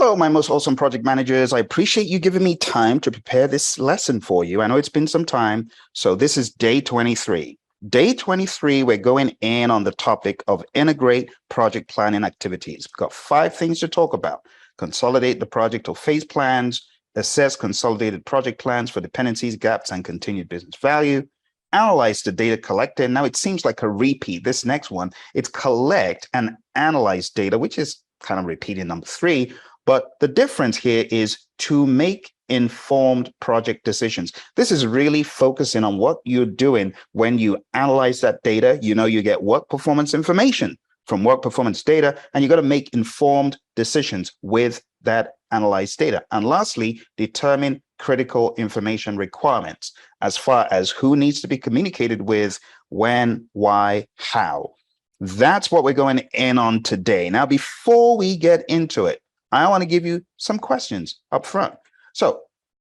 Hello, my most awesome project managers. I appreciate you giving me time to prepare this lesson for you. I know it's been some time. So this is day 23. Day 23, we're going in on the topic of integrate project planning activities. We've got 5 things to talk about. Consolidate the project or phase plans, assess consolidated project plans for dependencies, gaps, and continued business value, analyze the data collected. Now it seems like a repeat. This next one, it's collect and analyze data, which is kind of repeating number 3. But the difference here is to make informed project decisions. This is really focusing on what you're doing when you analyze that data. You know, you get work performance information from work performance data, and you got to make informed decisions with that analyzed data. And lastly, determine critical information requirements as far as who needs to be communicated with, when, why, how. That's what we're going in on today. Now, before we get into it, I want to give you some questions up front. So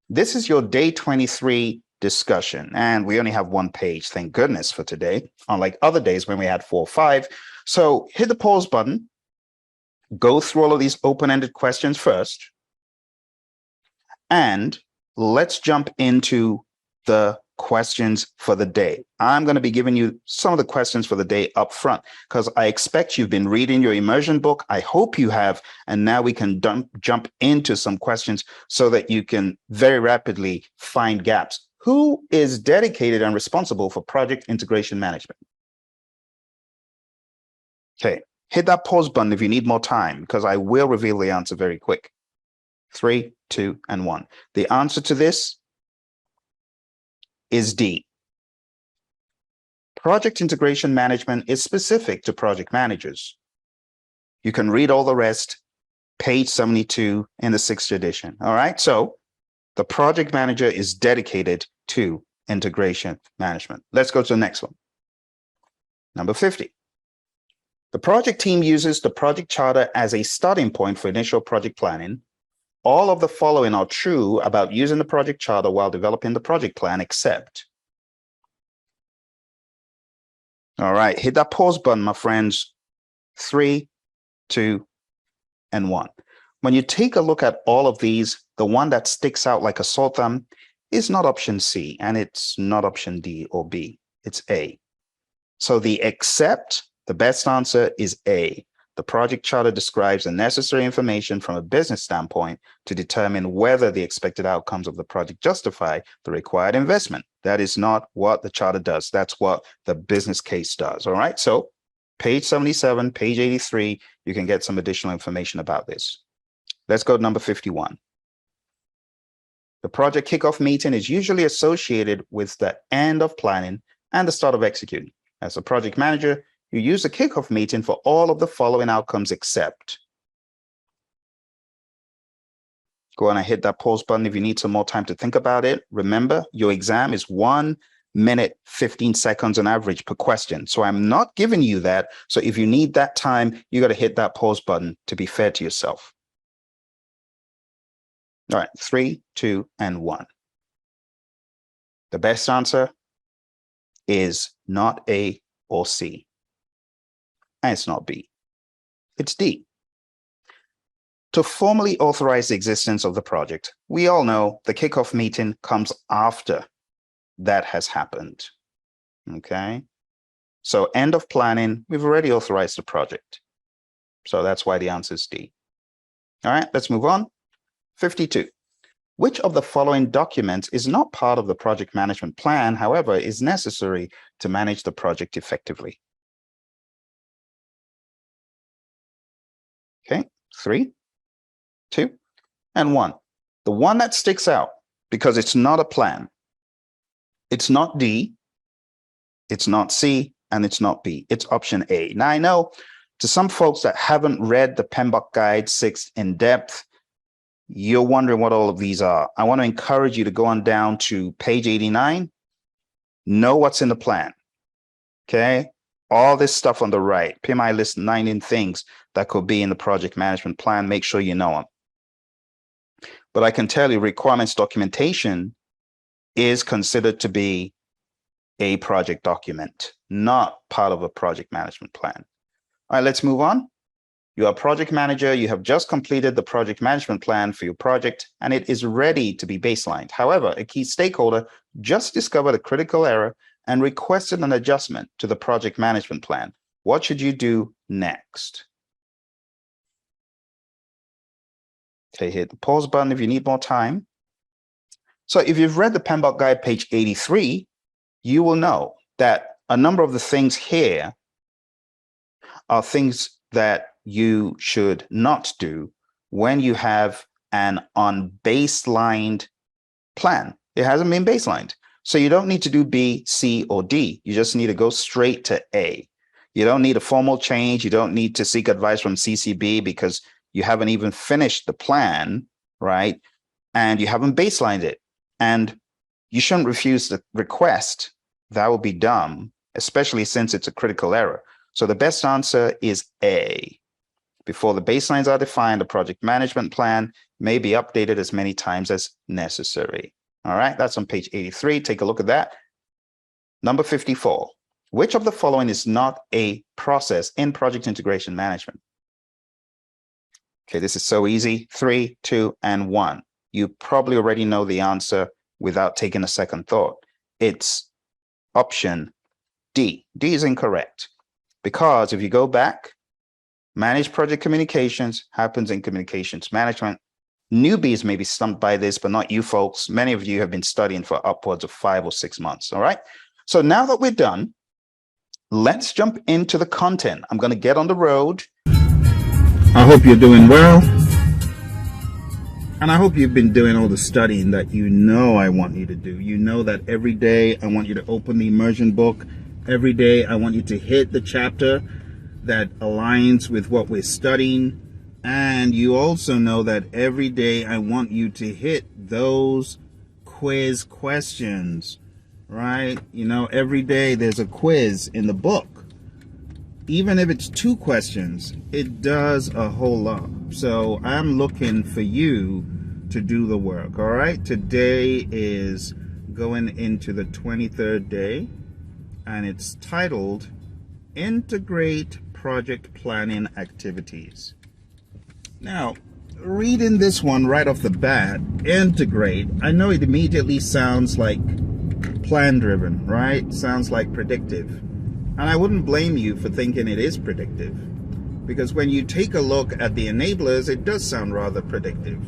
this is your day 23 discussion, and we only have 1 page, thank goodness, for today, unlike other days when we had 4 or 5. So hit the pause button, go through all of these open-ended questions first, and let's jump into the questions for the day. I'm going to be giving you some of the questions for the day up front because I expect you've been reading your immersion book. I hope you have. And now we can jump into some questions so that you can very rapidly find gaps. Who is dedicated and responsible for project integration management? Okay, hit that pause button if you need more time because I will reveal the answer very quick. 3, 2, and 1. The answer to this is D. Project integration management is specific to project managers. You can read all the rest, page 72 in the 6th edition. All right, so the project manager is dedicated to integration management. Let's go to the next one. Number 50. The project team uses the project charter as a starting point for initial project planning. All of the following are true about using the project charter while developing the project plan, except. All right, hit that pause button, my friends. 3, 2, and 1. When you take a look at all of these, the one that sticks out like a sore thumb is not option C, and it's not option D or B. It's A. So the except, the best answer is A. The project charter describes the necessary information from a business standpoint to determine whether the expected outcomes of the project justify the required investment. That is not what the charter does. That's what the business case does. All right. So page 77, page 83, you can get some additional information about this. Let's go to number 51. The project kickoff meeting is usually associated with the end of planning and the start of executing. As a project manager, you use the kickoff meeting for all of the following outcomes except. Go on and hit that pause button if you need some more time to think about it. Remember, your exam is 1 minute, 15 seconds on average per question. So I'm not giving you that. So if you need that time, you got to hit that pause button to be fair to yourself. All right, 3, 2, and 1. The best answer is not A or C. And it's not B, it's D. To formally authorize the existence of the project, we all know the kickoff meeting comes after that has happened, okay? So end of planning, we've already authorized the project. So that's why the answer is D. All right, let's move on. 52. Which of the following documents is not part of the project management plan, however, is necessary to manage the project effectively? Okay, 3, 2, and 1. The one that sticks out because it's not a plan. It's not D, it's not C, and it's not B. It's option A. Now I know to some folks that haven't read the PMBOK Guide 6 in depth, you're wondering what all of these are. I want to encourage you to go on down to page 89, know what's in the plan, okay? All this stuff on the right, PMI list 19 things that could be in the project management plan. Make sure you know them. But I can tell you requirements documentation is considered to be a project document, not part of a project management plan. All right, let's move on. You are a project manager. You have just completed the project management plan for your project, and it is ready to be baselined. However, a key stakeholder just discovered a critical error and requested an adjustment to the project management plan. What should you do next? Okay, hit the pause button if you need more time. So if you've read the PMBOK guide, page 83, you will know that a number of the things here are things that you should not do when you have an unbaselined plan. It hasn't been baselined. So you don't need to do B, C, or D. You just need to go straight to A. You don't need a formal change. You don't need to seek advice from CCB because you haven't even finished the plan, right? And you haven't baselined it. And you shouldn't refuse the request. That will be dumb, especially since it's a critical error. So the best answer is A. Before the baselines are defined, the project management plan may be updated as many times as necessary. All right, that's on page 83. Take a look at that. Number 54. Which of the following is not a process in project integration management? Okay, this is so easy. 3, 2, and 1. You probably already know the answer without taking a second thought. It's option D. D is incorrect. Because if you go back, managed project communications happens in communications management. Newbies may be stumped by this, but not you folks. Many of you have been studying for upwards of 5 or 6 months. All right. So now that we're done, let's jump into the content. I'm going to get on the road. I hope you're doing well. And I hope you've been doing all the studying that you know I want you to do. You know that every day I want you to open the Immersion book. Every day I want you to hit the chapter that aligns with what we're studying. And you also know that every day I want you to hit those quiz questions, right? You know, every day there's a quiz in the book. Even if it's 2 questions, it does a whole lot. So I'm looking for you to do the work, all right? Today is going into the 23rd day, and it's titled Integrate Project Planning Activities. Now, reading this one right off the bat, integrate, I know it immediately sounds like plan-driven, right? Sounds like predictive. And I wouldn't blame you for thinking it is predictive, because when you take a look at the enablers, it does sound rather predictive.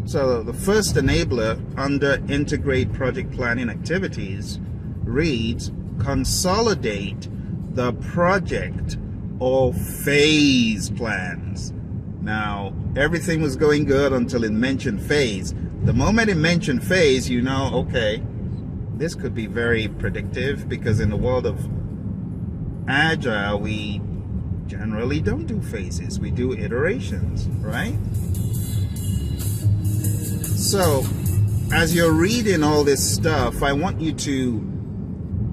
So the first enabler under Integrate Project Planning Activities reads, consolidate the project or phase plans. Now, everything was going good until it mentioned phase. The moment it mentioned phase, you know, okay, this could be very predictive, because in the world of Agile, we generally don't do phases. We do iterations, right? So, as you're reading all this stuff, I want you to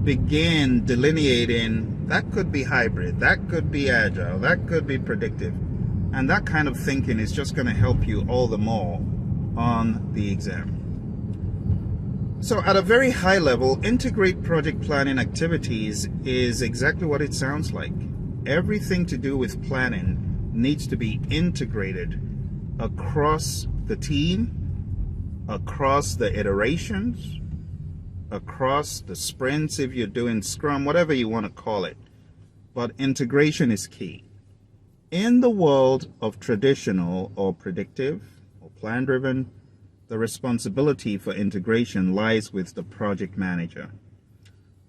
begin delineating, that could be hybrid, that could be Agile, that could be predictive. And that kind of thinking is just going to help you all the more on the exam. So at a very high level, integrate project planning activities is exactly what it sounds like. Everything to do with planning needs to be integrated across the team, across the iterations, across the sprints if you're doing Scrum, whatever you want to call it. But integration is key. In the world of traditional or predictive or plan-driven, the responsibility for integration lies with the project manager.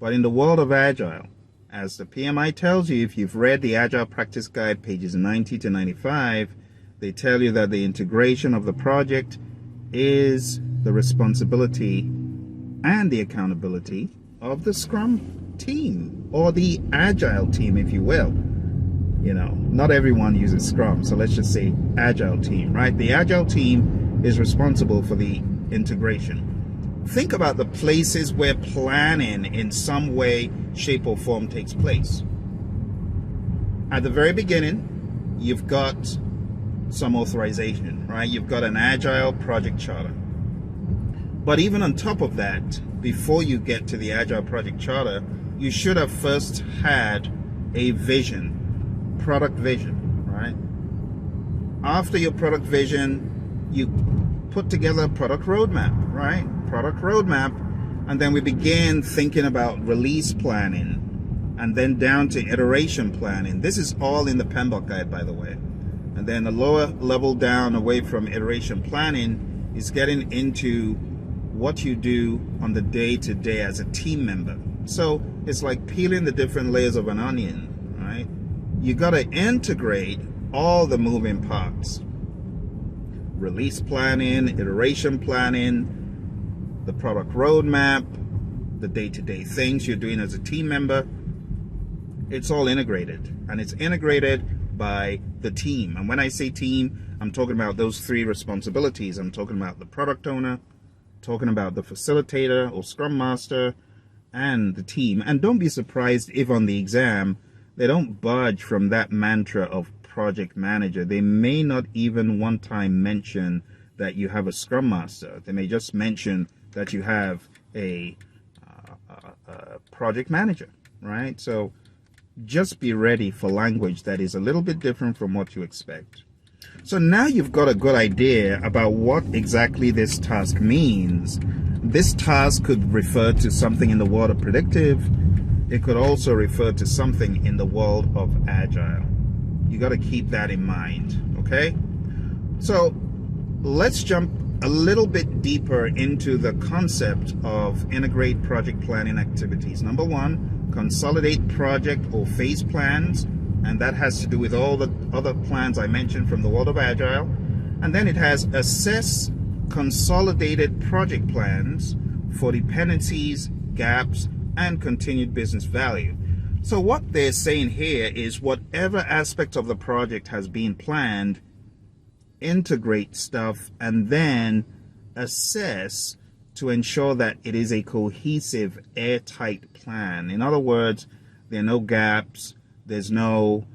But in the world of Agile, as the PMI tells you, if you've read the Agile Practice Guide, pages 90 to 95, they tell you that the integration of the project is the responsibility and the accountability of the Scrum team, or the Agile team, if you will. You know, not everyone uses Scrum, so let's just say Agile team, right? The Agile team is responsible for the integration. Think about the places where planning in some way, shape, or form takes place. At the very beginning, you've got some authorization, right? You've got an Agile project charter. But even on top of that, before you get to the Agile project charter, you should have first had a vision, product vision, right? after your product vision, you put together a product roadmap, right? Product roadmap. And then we begin thinking about release planning, and then down to iteration planning. This is all in the PMBOK guide, by the way. And then the lower level down away from iteration planning is getting into what you do on the day-to-day as a team member. So it's like peeling the different layers of an onion, right? You got to integrate all the moving parts. Release planning, iteration planning, the product roadmap, the day-to-day things you're doing as a team member. It's all integrated, and it's integrated by the team. And when I say team, I'm talking about those three responsibilities. I'm talking about the product owner, talking about the facilitator or scrum master, and the team. And don't be surprised if on the exam they don't budge from that mantra of project manager. They may not even one time mention that you have a scrum master. They may just mention that you have a project manager, right? So just be ready for language that is a little bit different from what you expect. So now you've got a good idea about what exactly this task means. This task could refer to something in the world of predictive. It could also refer to something in the world of Agile. You got to keep that in mind, okay? So let's jump a little bit deeper into the concept of integrate project planning activities. Number one, consolidate project or phase plans, and that has to do with all the other plans I mentioned from the world of Agile. And then it has assess consolidated project plans for dependencies, gaps, and continued business value. So what they're saying here is whatever aspect of the project has been planned, integrate stuff and then assess to ensure that it is a cohesive, airtight plan. In other words, there are no gaps, there's no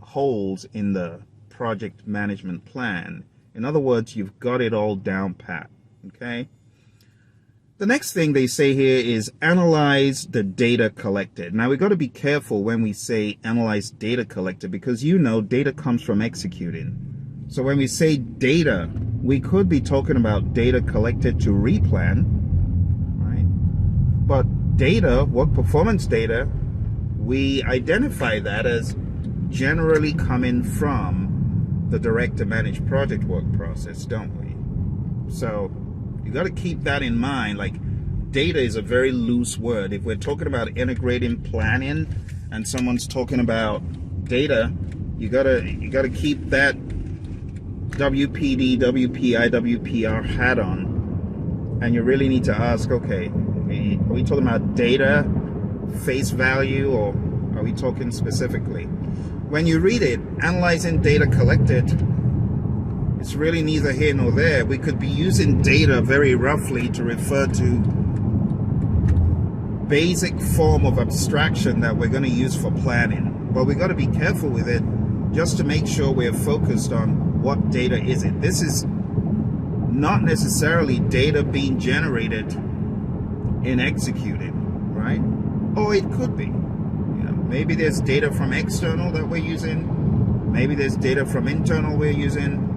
holes in the project management plan. In other words, you've got it all down pat, okay? The next thing they say here is analyze the data collected. Now, we've got to be careful when we say analyze data collected, because you know data comes from executing. So when we say data, we could be talking about data collected to replan, right? But data, work performance data, we identify that as generally coming from the direct to managed project work process, don't we? So you got to keep that in mind. Like, data is a very loose word. If we're talking about integrating planning and someone's talking about data, you gotta keep that WPD, WPI, WPR hat on, and you really need to ask, okay, are we talking about data, face value, or are we talking specifically? When you read it, analyzing data collected, it's really neither here nor there. We could be using data very roughly to refer to basic form of abstraction that we're going to use for planning. But we got to be careful with it just to make sure we're focused on what data is it. This is not necessarily data being generated in executing, right? Or it could be. Maybe there's data from external that we're using. Maybe there's data from internal we're using.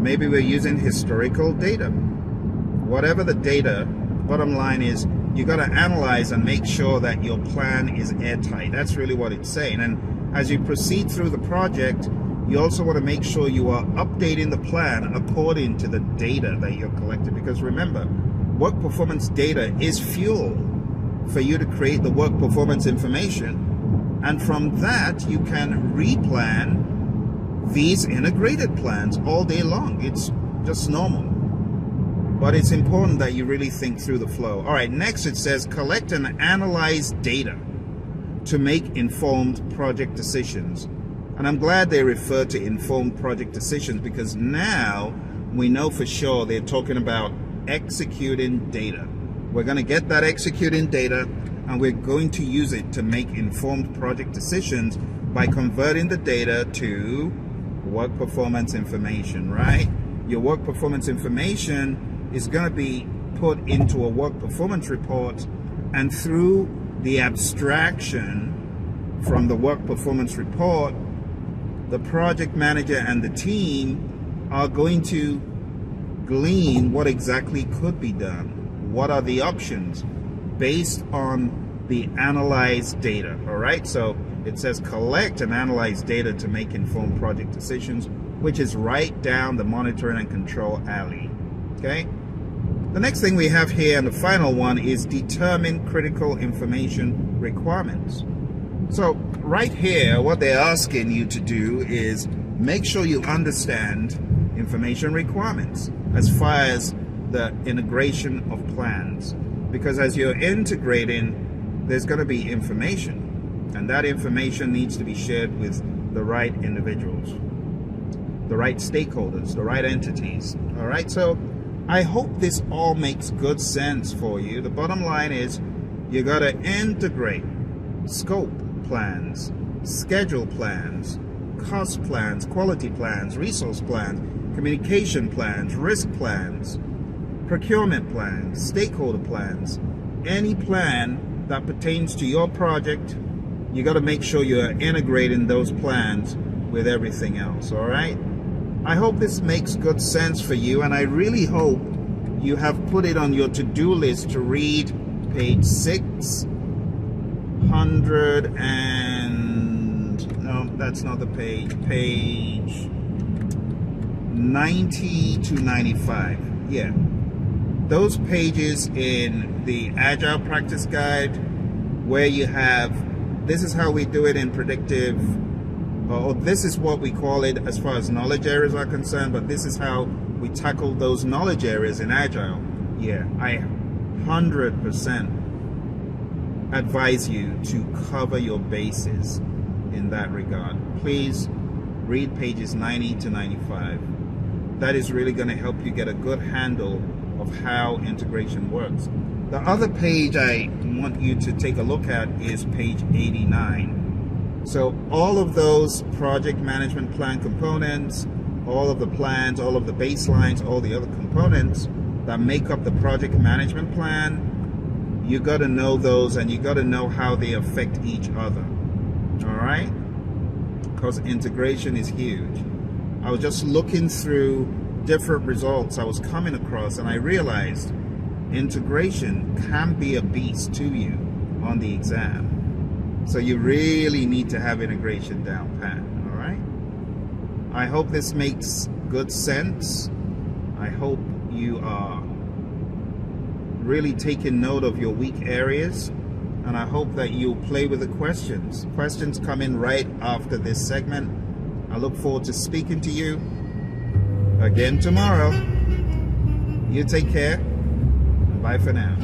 Maybe we're using historical data. Whatever the data, bottom line is you got to analyze and make sure that your plan is airtight. That's really what it's saying. And as you proceed through the project, you also want to make sure you are updating the plan according to the data that you're collecting. Because remember, work performance data is fuel for you to create the work performance information. And from that, you can replan these integrated plans all day long. It's just normal. But it's important that you really think through the flow. All right, next it says collect and analyze data to make informed project decisions. And I'm glad they refer to informed project decisions, because now we know for sure they're talking about executing data. We're going to get that executing data and we're going to use it to make informed project decisions by converting the data to work performance information, right? Your work performance information is going to be put into a work performance report, and through the abstraction from the work performance report, the project manager and the team are going to glean what exactly could be done. What are the options based on the analyzed data? All right, so it says collect and analyze data to make informed project decisions, which is right down the monitoring and control alley. Okay. The next thing we have here, and the final one, is determine critical information requirements. So right here, what they're asking you to do is make sure you understand information requirements as far as the integration of plans. Because as you're integrating, there's going to be information, and that information needs to be shared with the right individuals, the right stakeholders, the right entities. All right, so I hope this all makes good sense for you. The bottom line is you got to integrate scope plans, schedule plans, cost plans, quality plans, resource plans, communication plans, risk plans, procurement plans, stakeholder plans. Any plan that pertains to your project, you got to make sure you're integrating those plans with everything else. All right, I hope this makes good sense for you, and I really hope you have put it on your to-do list to read page 600 and no, that's not the page 90 to 95. Yeah, those pages in the Agile Practice Guide, where you have, this is how we do it in predictive, or this is what we call it as far as knowledge areas are concerned, but this is how we tackle those knowledge areas in Agile. Yeah, I 100% advise you to cover your bases in that regard. Please read pages 90 to 95. That is really going to help you get a good handle of how integration works. The other page I want you to take a look at is page 89. So all of those project management plan components, all of the plans, all of the baselines, all the other components that make up the project management plan, you got to know those, and you got to know how they affect each other. All right? Because integration is huge. I was just looking through different results I was coming across, and I realized integration can be a beast to you on the exam. So you really need to have integration down pat. All right? I hope this makes good sense. I hope you are really taking note of your weak areas, and I hope that you'll play with the questions. Questions come in right after this segment. I look forward to speaking to you again tomorrow. You take care. Bye for now.